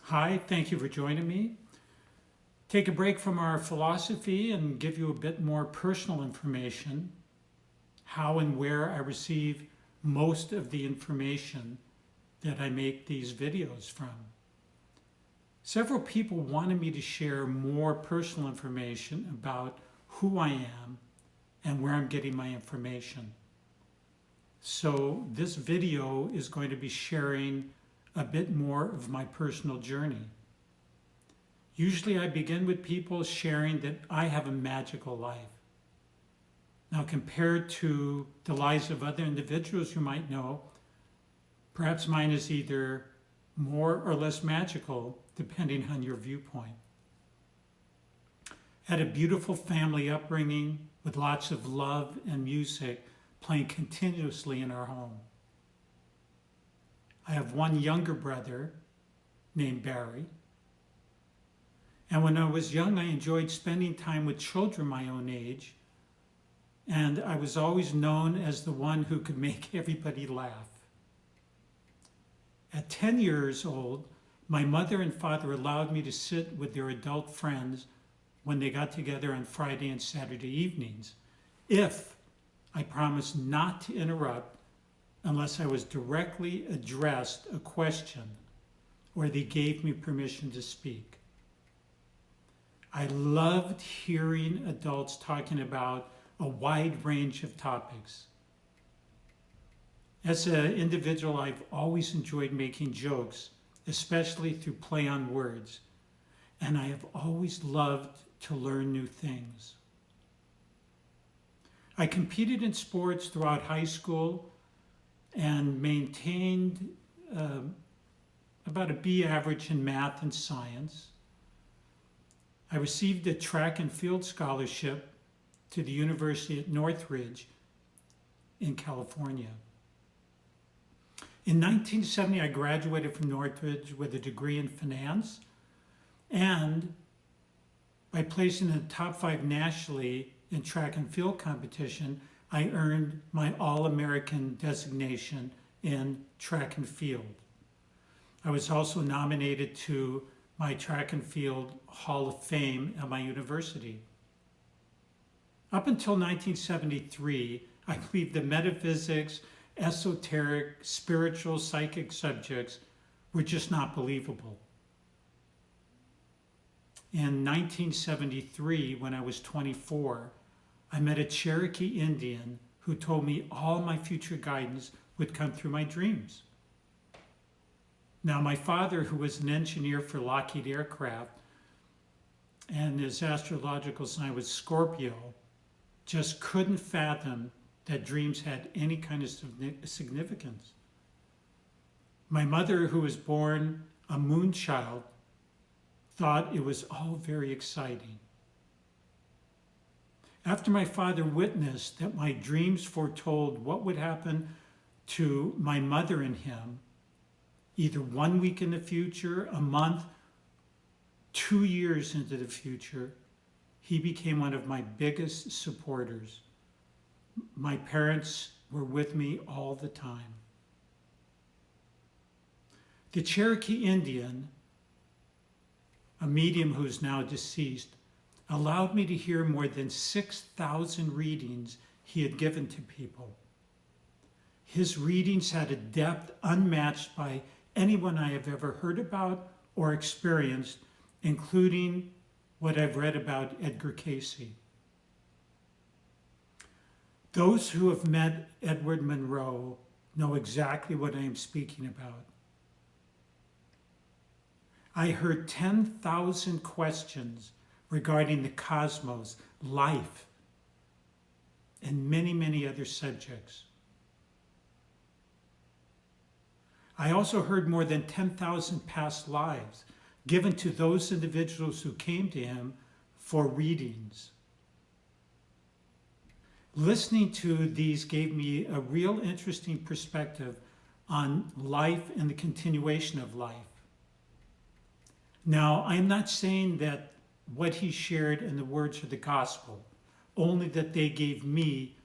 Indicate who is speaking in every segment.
Speaker 1: Hi, thank you for joining me. Take a break from our philosophy and give you a bit more personal information, how and where I receive most of the information that I make these videos from. Several people wanted me to share more personal information about who I am and where I'm getting my information. So this video is going to be sharing a bit more of my personal journey. Usually I begin with people sharing that I have a magical life. Now, compared to the lives of other individuals you might know, perhaps mine is either more or less magical, depending on your viewpoint. Had a beautiful family upbringing with lots of love and music playing continuously in our home. I have one younger brother named Barry. And when I was young, I enjoyed spending time with children my own age. And I was always known as the one who could make everybody laugh. At 10 years old, my mother and father allowed me to sit with their adult friends when they got together on Friday and Saturday evenings, if I promised not to interrupt unless I was directly addressed a question or they gave me permission to speak. I loved hearing adults talking about a wide range of topics. As an individual, I've always enjoyed making jokes, especially through play on words, and I have always loved to learn new things. I competed in sports throughout high school and maintained about a B average in math and science. I received a track and field scholarship to the University at Northridge in California. In 1970, I graduated from Northridge with a degree in finance, and by placing in the top 5 nationally in track and field competition, I earned my All-American designation in track and field. I was also nominated to my track and field Hall of Fame at my university. Up until 1973, I believed the metaphysics, esoteric, spiritual, psychic subjects were just not believable. In 1973, when I was 24, I met a Cherokee Indian who told me all my future guidance would come through my dreams. Now, my father, who was an engineer for Lockheed Aircraft, and his astrological sign was Scorpio, just couldn't fathom that dreams had any kind of significance. My mother, who was born a moon child, thought it was all very exciting. After my father witnessed that my dreams foretold what would happen to my mother and him, either 1 week in the future, a month, 2 years into the future, he became one of my biggest supporters. My parents were with me all the time. The Cherokee Indian, a medium who is now deceased, allowed me to hear more than 6,000 readings he had given to people. His readings had a depth unmatched by anyone I have ever heard about or experienced, including what I've read about Edgar Cayce. Those who have met Edward Monroe know exactly what I am speaking about. I heard 10,000 questions regarding the cosmos, life, and many, many other subjects. I also heard more than 10,000 past lives given to those individuals who came to him for readings. Listening to these gave me a real interesting perspective on life and the continuation of life. Now, I'm not saying that what he shared in the words of the gospel, only that they gave me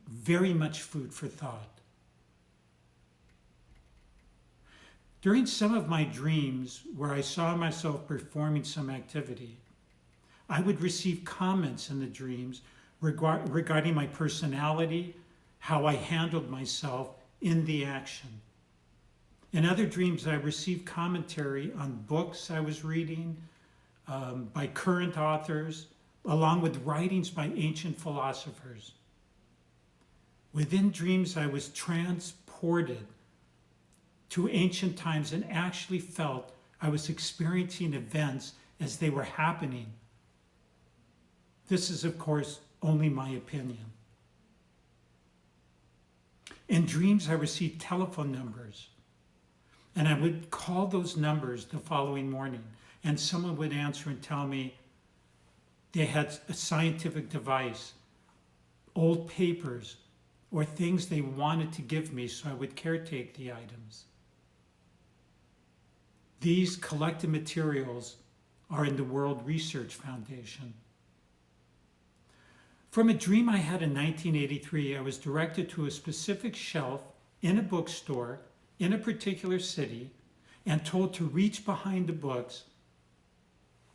Speaker 1: very much food for thought. During some of my dreams where I saw myself performing some activity, I would receive comments in the dreams regarding my personality, how I handled myself in the action. In other dreams, I received commentary on books I was reading by current authors, along with writings by ancient philosophers. Within dreams, I was transported to ancient times and actually felt I was experiencing events as they were happening. This is, of course, only my opinion. In dreams, I received telephone numbers, and I would call those numbers the following morning, and someone would answer and tell me they had a scientific device, old papers, or things they wanted to give me so I would caretake the items. These collected materials are in the World Research Foundation. From a dream I had in 1983, I was directed to a specific shelf in a bookstore in a particular city and told to reach behind the books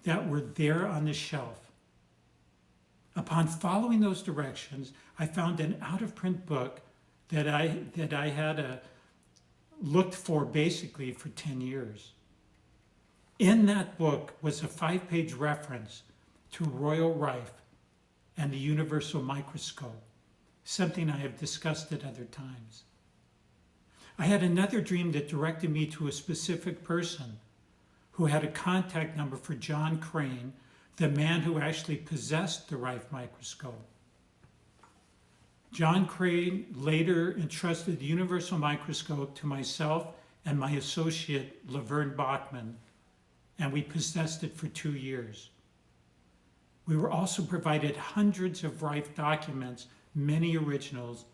Speaker 1: that were there on the shelf. Upon following those directions, I found an out-of-print book that I had looked for basically for 10 years. In that book was a 5-page reference to Royal Rife and the universal microscope, something I have discussed at other times. I had another dream that directed me to a specific person who had a contact number for John Crane, the man who actually possessed the Rife microscope. John Crane later entrusted the universal microscope to myself and my associate Laverne Bachman, and we possessed it for 2 years. We were also provided hundreds of Rife documents, many originals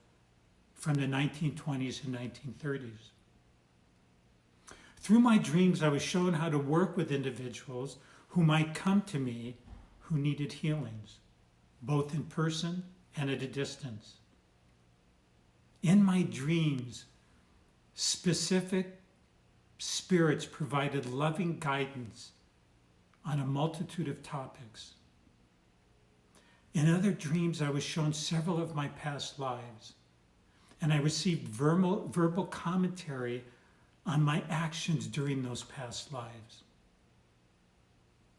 Speaker 1: from the 1920s and 1930s. Through my dreams, I was shown how to work with individuals who might come to me who needed healings, both in person and at a distance. In my dreams, specific spirits provided loving guidance on a multitude of topics. In other dreams, I was shown several of my past lives, and I received verbal commentary on my actions during those past lives.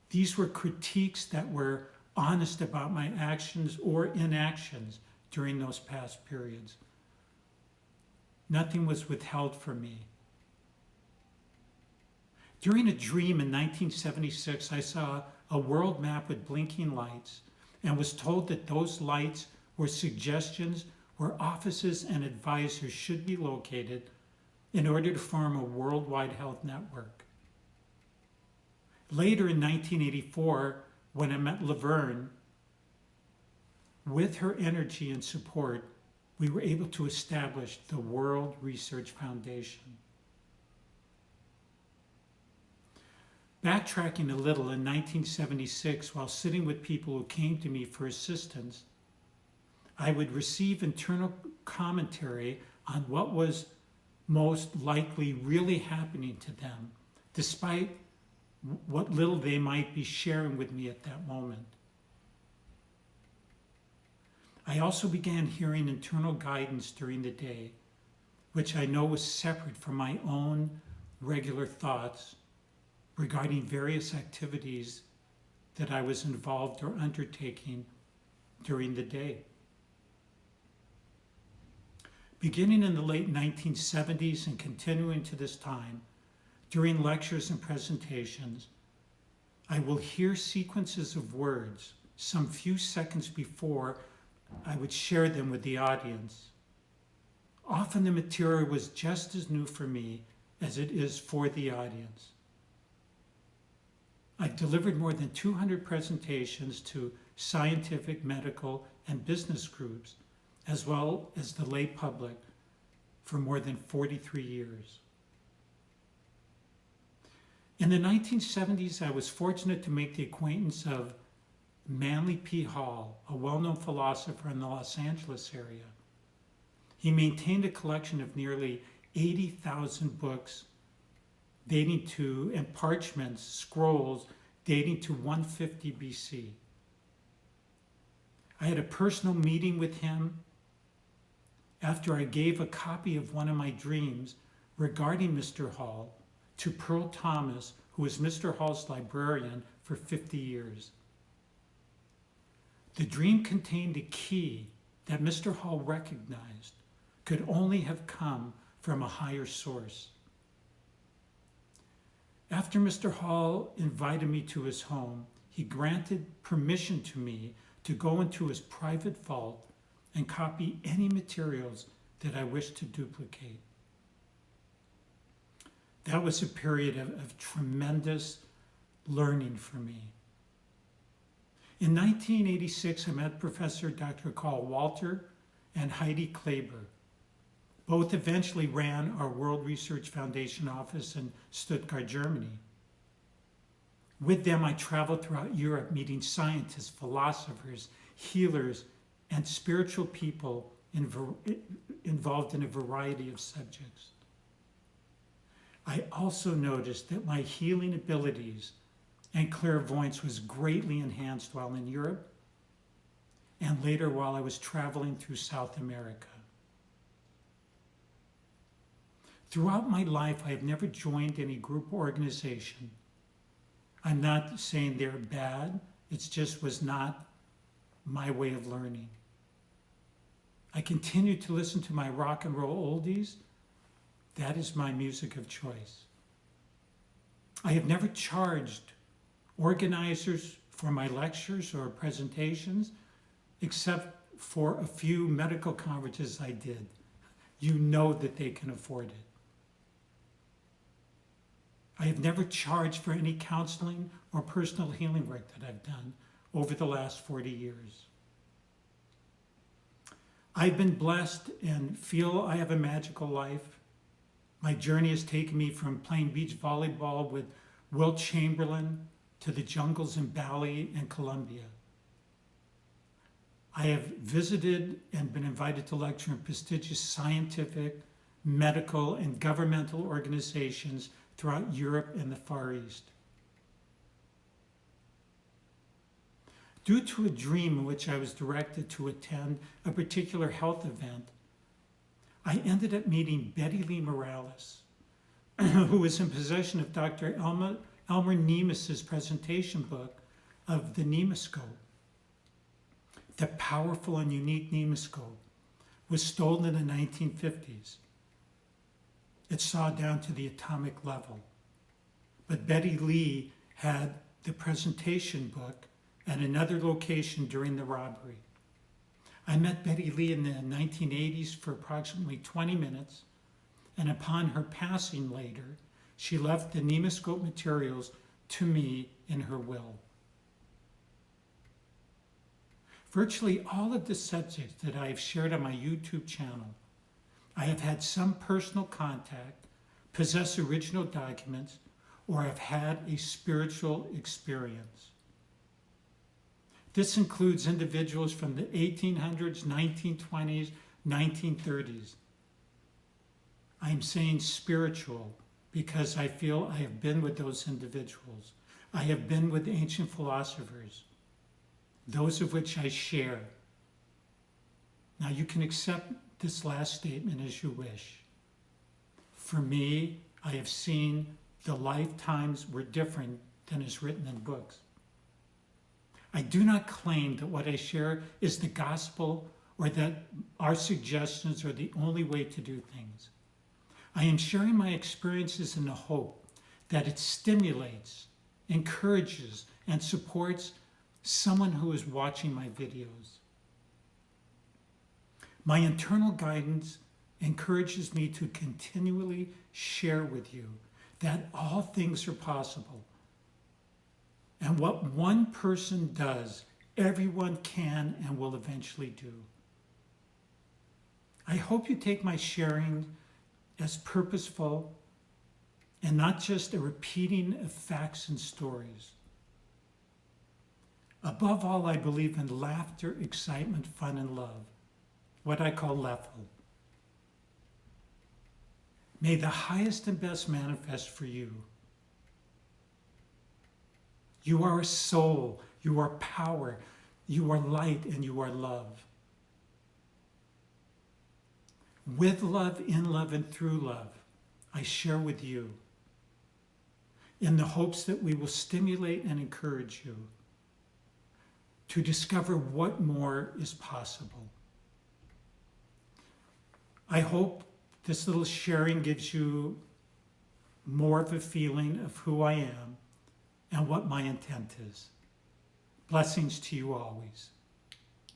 Speaker 1: These were critiques that were honest about my actions or inactions during those past periods. Nothing was withheld from me. During a dream in 1976, I saw a world map with blinking lights and was told that those lights were suggestions where offices and advisors should be located in order to form a worldwide health network. Later in 1984, when I met Laverne, with her energy and support, we were able to establish the World Research Foundation. Backtracking a little, in 1976, while sitting with people who came to me for assistance, I would receive internal commentary on what was most likely really happening to them, despite what little they might be sharing with me at that moment. I also began hearing internal guidance during the day, which I know was separate from my own regular thoughts regarding various activities that I was involved or undertaking during the day. Beginning in the late 1970s and continuing to this time, during lectures and presentations, I will hear sequences of words some few seconds before I would share them with the audience. Often the material was just as new for me as it is for the audience. I've delivered more than 200 presentations to scientific, medical, and business groups, as well as the lay public, for more than 43 years. In the 1970s, I was fortunate to make the acquaintance of Manly P. Hall, a well-known philosopher in the Los Angeles area. He maintained a collection of nearly 80,000 books and parchments, scrolls dating to 150 BC. I had a personal meeting with him after I gave a copy of one of my dreams regarding Mr. Hall to Pearl Thomas, who was Mr. Hall's librarian for 50 years. The dream contained a key that Mr. Hall recognized could only have come from a higher source. After Mr. Hall invited me to his home, he granted permission to me to go into his private vault and copy any materials that I wished to duplicate. That was a period of tremendous learning for me. In 1986, I met Professor Dr. Carl Walter and Heidi Kleber. Both eventually ran our World Research Foundation office in Stuttgart, Germany. With them, I traveled throughout Europe meeting scientists, philosophers, healers, and spiritual people involved in a variety of subjects. I also noticed that my healing abilities and clairvoyance was greatly enhanced while in Europe and later while I was traveling through South America. Throughout my life, I have never joined any group or organization. I'm not saying they're bad, it just was not my way of learning. I continue to listen to my rock and roll oldies. That is my music of choice. I have never charged organizers for my lectures or presentations, except for a few medical conferences I did. You know that they can afford it. I have never charged for any counseling or personal healing work that I've done over the last 40 years. I've been blessed and feel I have a magical life. My journey has taken me from playing beach volleyball with Wilt Chamberlain to the jungles in Bali and Colombia. I have visited and been invited to lecture in prestigious scientific, medical, and governmental organizations throughout Europe and the Far East. Due to a dream in which I was directed to attend a particular health event, I ended up meeting Betty Lee Morales, who was in possession of Dr. Elmer Nemus's presentation book of the Nemuscope. The powerful and unique Nemuscope was stolen in the 1950s. It saw down to the atomic level. But Betty Lee had the presentation book at another location during the robbery. I met Betty Lee in the 1980s for approximately 20 minutes, and upon her passing later, she left the Nemuscope materials to me in her will. Virtually all of the subjects that I have shared on my YouTube channel, I have had some personal contact, possess original documents, or have had a spiritual experience. This includes individuals from the 1800s, 1920s, 1930s. I am saying spiritual because I feel I have been with those individuals. I have been with ancient philosophers, those of which I share. Now you can accept this last statement as you wish. For me, I have seen the lifetimes were different than is written in books. I do not claim that what I share is the gospel or that our suggestions are the only way to do things. I am sharing my experiences in the hope that it stimulates, encourages, and supports someone who is watching my videos. My internal guidance encourages me to continually share with you that all things are possible. And what one person does, everyone can and will eventually do. I hope you take my sharing as purposeful and not just a repeating of facts and stories. Above all, I believe in laughter, excitement, fun, and love, what I call leffel. May the highest and best manifest for you. You are a soul, you are power, you are light, and you are love. With love, in love, and through love, I share with you in the hopes that we will stimulate and encourage you to discover what more is possible. I hope this little sharing gives you more of a feeling of who I am and what my intent is. Blessings to you always.